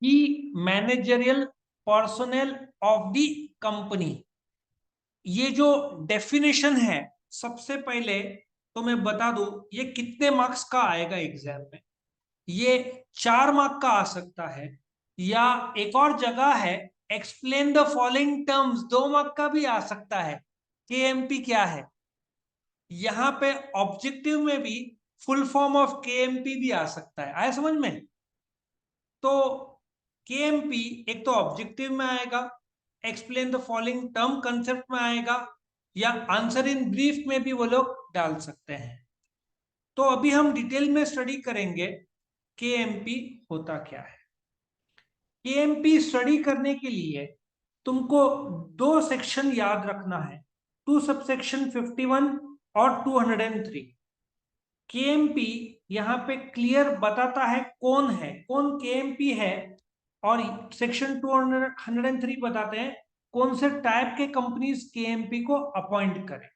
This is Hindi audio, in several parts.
की managerial personal of the company. ये जो डेफिनेशन है, सबसे पहले तो मैं बता दूं ये कितने मार्क्स का आएगा एग्जाम में। ये 4 मार्क का आ सकता है, या एक और जगह है explain the following terms, 2 mark का भी आ सकता है। केएमपी क्या है, यहां पे ऑब्जेक्टिव में भी फुल फॉर्म ऑफ केएमपी भी आ सकता है। आया समझ में? तो केएमपी एक तो ऑब्जेक्टिव में आएगा, explain the following term concept में आएगा, या आंसर इन ब्रीफ में भी वो लोग डाल सकते हैं। तो अभी हम डिटेल में स्टडी करेंगे केएमपी होता क्या है। केएमपी स्टडी करने के लिए तुमको 2 सेक्शन याद रखना है, 2 सबसेक्शन 51 और 203। केएमपी यहाँ पे क्लियर बताता है कौन है, कौन केएमपी है, और सेक्शन 203 बताते हैं कौन से टाइप के कंपनीज केएमपी को अपॉइंट करें।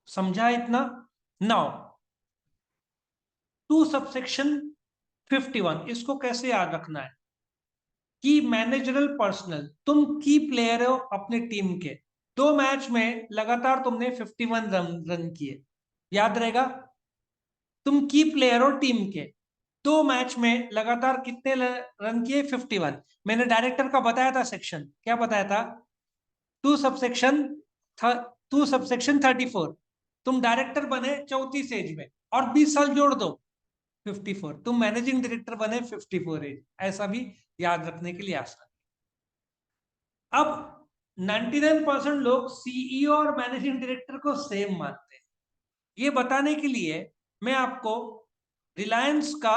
समझा इतना? नाउ 2 सबसेक्शन 51 इसको कैसे याद रखना है कि मैनेजरल पर्सनल, तुम की प्लेयर हो अपने टीम के, 2 मैच में लगातार तुमने 51 रन किए, याद रहेगा। तुम की प्लेयर हो टीम के, 2 मैच में लगातार कितने रन किए? 51। मैंने डायरेक्टर का बताया था सेक्शन, क्या बताया था? To subsection 34। तुम डायरेक्टर बने 34 एज में, और 20 साल जोड़ दो 54, तुम मैनेजिंग डायरेक्टर बने 54 एज। ऐसा भी याद रखने के लिए आसान। अब 99% लोग सीईओ और मैनेजिंग डायरेक्टर को सेम मानते हैं। ये बताने के लिए मैं आपको रिलायंस का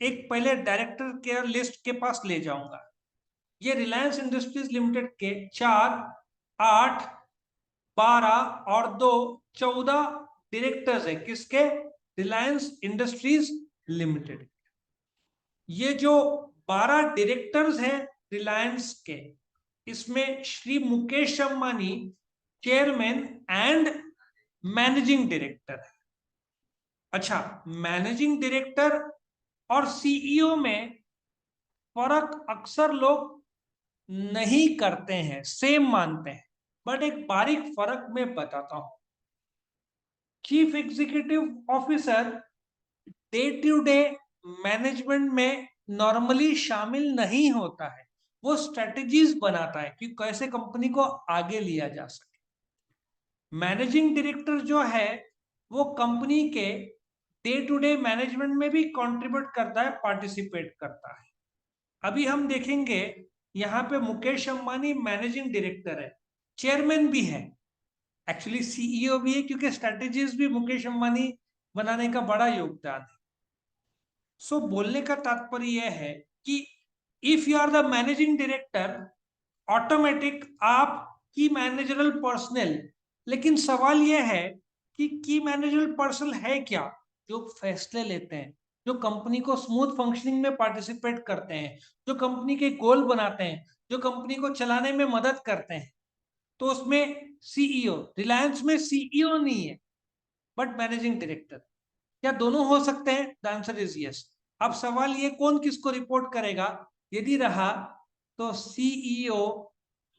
एक पहले डायरेक्टर के लिस्ट के पास ले जाऊंगा। ये रिलायंस इंडस्ट्रीज लिमिटेड के 4, 8, 12 और 2, 14 डायरेक्टर्स है। किसके? Reliance industries limited. ये जो 12 डायरेक्टर्स हैं रिलायंस के, इसमें Shri Mukesh Ambani chairman and managing director है। अच्छा, मैनेजिंग डायरेक्टर और सीईओ में फर्क अक्सर लोग नहीं करते हैं, सेम मानते हैं। बट एक बारीक फर्क मैं बताता हूं। Chief executive officer day to day management में नॉर्मली शामिल नहीं होता है, वो स्ट्रेटजीज बनाता है कि कैसे कंपनी को आगे लिया जा सके। मैनेजिंग डायरेक्टर जो है वो कंपनी के डे टू डे मैनेजमेंट में भी कंट्रीब्यूट करता है, पार्टिसिपेट करता है। अभी हम देखेंगे यहाँ पे मुकेश अंबानी मैनेजिंग डायरेक्टर है, चेयरमैन भी है, एक्चुअली सीईओ भी है, क्योंकि स्ट्रेटेजीज भी मुकेश अंबानी बनाने का बड़ा योगदान है। सो बोलने का तात्पर्य यह है कि if you are the managing director, automatic आप की मैनेजरल पर्सनल। लेकिन सवाल यह है कि की मैनेजरल पर्सनल है क्या? जो फैसले लेते हैं, जो कंपनी को स्मूथ फंक्शनिंग में पार्टिसिपेट करते हैं, जो कंपनी के गोल बनाते हैं, जो कंपनी को चलाने में मदद करते हैं। तो उसमें सीईओ, रिलायंस में सीईओ नहीं है बट मैनेजिंग डायरेक्टर। क्या दोनों हो सकते हैं? The answer is yes. अब सवाल ये कौन किसको रिपोर्ट करेगा? यदि रहा तो सीईओ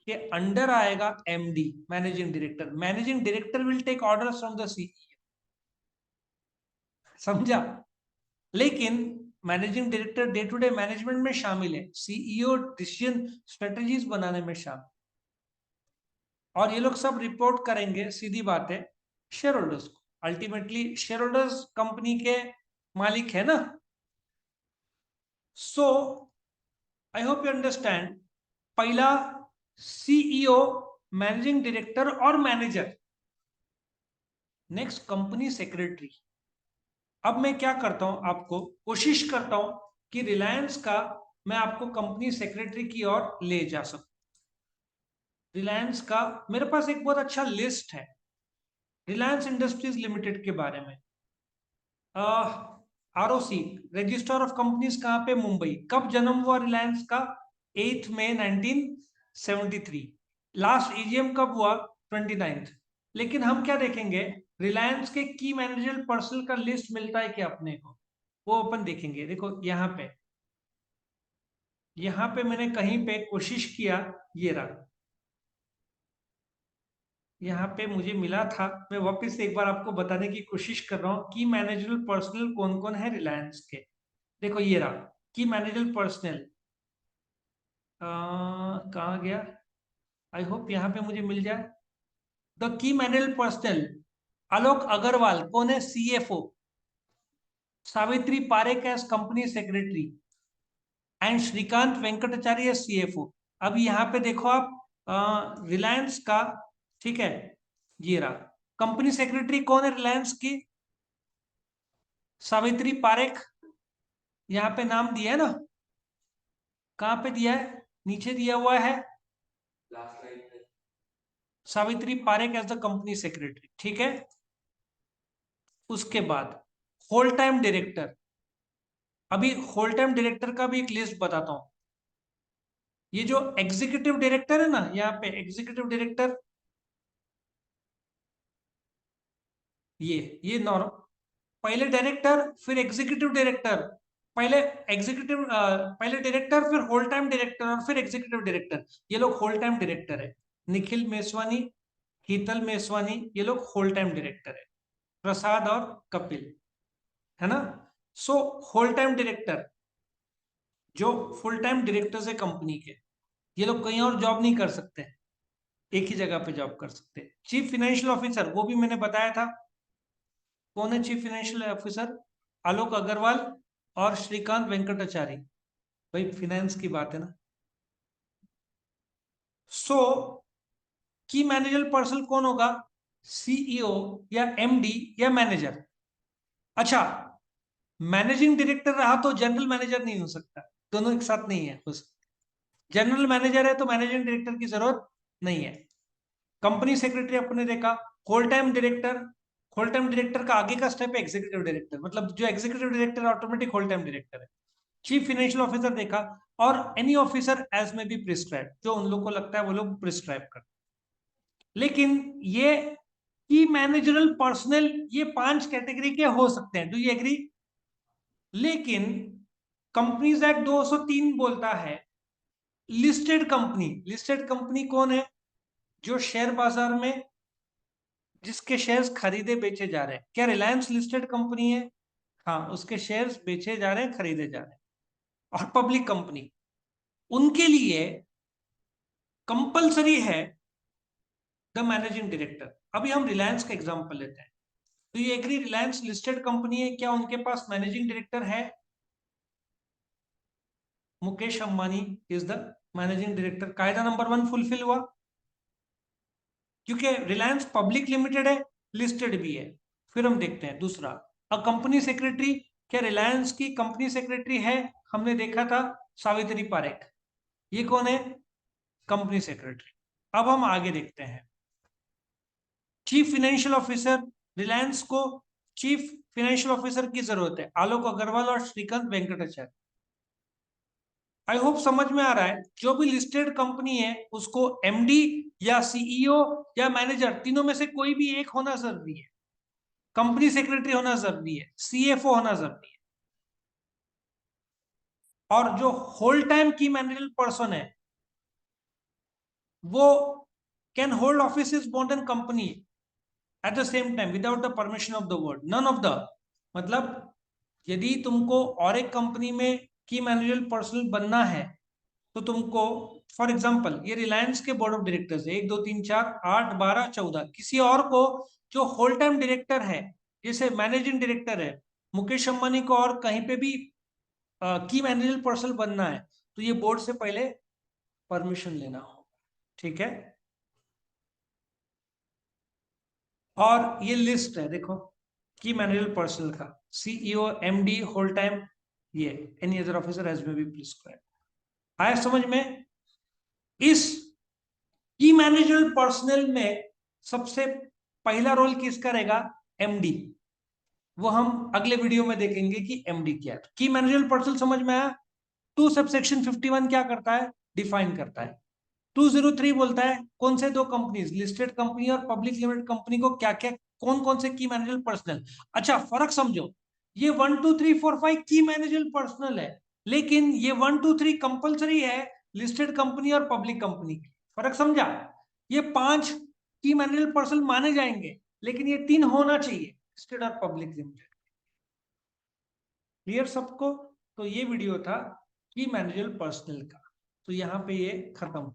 के अंडर आएगा MD, managing director. Managing director will take orders from the CEO. समझा? लेकिन managing director day to day management में शामिल है, सीईओ डिसीजन स्ट्रेटेजीज बनाने में शामिल। और ये लोग सब रिपोर्ट करेंगे, सीधी बात है, शेयर होल्डर्स को। अल्टीमेटली शेयर होल्डर्स कंपनी के मालिक है ना। सो आई होप यू अंडरस्टैंड। पहला सीईओ, मैनेजिंग डायरेक्टर और मैनेजर। Next company secretary. अब मैं क्या करता हूं, आपको कोशिश करता हूं कि रिलायंस का मैं आपको कंपनी सेक्रेटरी की ओर ले जा सकूं। रिलायंस का मेरे पास एक बहुत अच्छा लिस्ट है रिलायंस इंडस्ट्रीज लिमिटेड के बारे में। आरओसी, रजिस्टर ऑफ कंपनीज, कहां पे? मुंबई। कब जन्म हुआ रिलायंस का? 8 मई 1973। लास्ट ईजीएम कब हुआ? 29th। लेकिन हम क्या देखेंगे, रिलायंस के की मैनेजर पर्सन का लिस्ट मिलता है क्या अपने को, वो अपन देखेंगे। देखो यहाँ पे यहां पे मैंने कहीं पे कोशिश किया, ये रहा, यहाँ पे मुझे मिला था। मैं वापस एक बार आपको बताने की कोशिश कर रहा हूँ की मैनेजरल पर्सनल कौन कौन है रिलायंस के। देखो ये रहा की मैनेजरल पर्सनल, कहाँ गया, आई होप यहाँ पे मुझे मिल जाए। द की मैनेजरल पर्सनल, आलोक अग्रवाल कौन है, CFO, Savitri Parekh as company secretary and Shrikant Venkatacharya as CFO. अब यहाँ पे देखो आप रिलायंस का, ठीक है, ये रहा कंपनी सेक्रेटरी कौन है रिलायंस की, सावित्री पारेख, यहाँ पे नाम दिया है ना, कहाँ पे दिया है, नीचे दिया हुआ है Savitri Parekh as the company secretary, ठीक है। उसके बाद होल टाइम डायरेक्टर, अभी होल टाइम डायरेक्टर का भी एक लिस्ट बताता हूं। ये जो एग्जीक्यूटिव डायरेक्टर है ना, यहाँ पे एग्जीक्यूटिव डायरेक्टर, ये नॉर्म, पहले डायरेक्टर फिर एग्जीक्यूटिव डायरेक्टर, पहले एग्जीक्यूटिव पहले डायरेक्टर फिर होल टाइम डायरेक्टर और फिर एग्जीक्यूटिव डायरेक्टर, ये लोग होल टाइम डायरेक्टर है। निखिल मेसवानी, हीतल मेसवानी, ये लोग होल टाइम डायरेक्टर है। प्रसाद और कपिल, है ना। सो होल टाइम डायरेक्टर जो फुल टाइम डायरेक्टर्स है कंपनी के, ये लोग कहीं और जॉब नहीं कर सकते, एक ही जगह पे जॉब कर सकते हैं। चीफ फाइनेंशियल ऑफिसर वो भी मैंने बताया था, कौन है चीफ फाइनेंशियल ऑफिसर, आलोक अग्रवाल और श्रीकांत वेंकटाचारी, भाई फिनेंस की बात है ना। सो की मैनेजर पर्सन कौन होगा, सीईओ या एमडी या मैनेजर। अच्छा, मैनेजिंग डायरेक्टर रहा तो जनरल मैनेजर नहीं हो सकता, दोनों एक साथ नहीं है हो सकता। जनरल मैनेजर है तो मैनेजिंग डायरेक्टर की जरूरत नहीं है। कंपनी सेक्रेटरी अपने देखा, whole time director, whole time director का आगे का स्टेप है एग्जीक्यूटिव डायरेक्टर, मतलब जो executive director automatic whole time director है। चीफ फाइनेंशियल ऑफिसर देखा, और any officer as may be prescribe, जो उन लोग को लगता है वो लोग प्रिस्क्राइब करते। लेकिन ये की मैनेजरल पर्सनल, ये 5 कैटेगरी के हो सकते हैं, डू यू एग्री। लेकिन कंपनीज एक्ट 203 बोलता है लिस्टेड कंपनी, लिस्टेड कंपनी कौन है, जो शेयर बाजार में जिसके शेयर्स खरीदे बेचे जा रहे हैं। क्या रिलायंस लिस्टेड कंपनी है, हाँ, उसके शेयर्स बेचे जा रहे हैं, खरीदे जा रहे हैं। और पब्लिक कंपनी, उनके लिए कंपलसरी है द मैनेजिंग डायरेक्टर। अभी हम रिलायंस का एग्जांपल लेते हैं, तो ये एग्री रिलायंस लिस्टेड कंपनी है, क्या उनके पास मैनेजिंग डायरेक्टर है, Mukesh Ambani is the managing director, कायदा नंबर 1 फुलफिल हुआ, क्योंकि रिलायंस पब्लिक लिमिटेड है, लिस्टेड भी है। फिर हम देखते हैं दूसरा, अ कंपनी सेक्रेटरी, क्या रिलायंस की कंपनी सेक्रेटरी है, हमने देखा था सावित्री पारेख, ये कौन है, कंपनी सेक्रेटरी। अब हम आगे देखते हैं, चीफ फाइनेंशियल ऑफिसर, रिलायंस को चीफ फाइनेंशियल ऑफिसर की जरूरत है, आलोक अग्रवाल और श्रीकांत वेंकटाचार्य। आई होप समझ में आ रहा है, जो भी लिस्टेड कंपनी है उसको एमडी या सीईओ या मैनेजर, तीनों में से कोई भी एक होना जरूरी है। कंपनी सेक्रेटरी होना जरूरी है, सीएफओ होना जरूरी है। और जो whole time key manager person है, वो can hold office more than company at the same time without the permission of the word, none of the, मतलब यदि तुमको और एक कंपनी में की मैनेजर पर्सन बनना है, तो तुमको, फॉर एग्जाम्पल ये रिलायंस के बोर्ड ऑफ डायरेक्टर्स है, 1 2 3 4 8 12 14, किसी और को जो होल टाइम डायरेक्टर है, जैसे मैनेजिंग डायरेक्टर है मुकेश अंबानी को, और कहीं पे भी की मैनेजर पर्सन बनना है, तो ये बोर्ड से पहले परमिशन लेना होगा, ठीक है। और ये लिस्ट है देखो, की मैनेजर पर्सन का, सीईओ, एमडी, होल टाइम, ये any other officer as may be prescribe. आया समझ में। इस की मैनेजर पर्सनल में सबसे पहला रोल किसका रहेगा, एमडी। वो हम अगले वीडियो में देखेंगे कि एमडी क्या है। की मैनेजर पर्सनल समझ में आया। 2 सबसेक्शन 51 क्या करता है, डिफाइन करता है। 203 बोलता है कौन से दो कंपनीज, लिस्टेड कंपनी और पब्लिक लिमिटेड कंपनी को क्या क्या, कौन कौन से की मैनेजर पर्सनल। अच्छा फर्क समझो, ये 1 2 3 4 5 की मैनेजर पर्सनल है, लेकिन ये 1 2 3 कंपलसरी है लिस्टेड कंपनी और पब्लिक कंपनी की। फर्क समझा? ये 5 की मैनेजर पर्सन माने जाएंगे, लेकिन ये 3 होना चाहिए, लिस्टेड और पब्लिक लिमिटेड। क्लियर सबको? तो ये वीडियो था की मैनेजर पर्सनल का, तो यहाँ पे ये खत्म।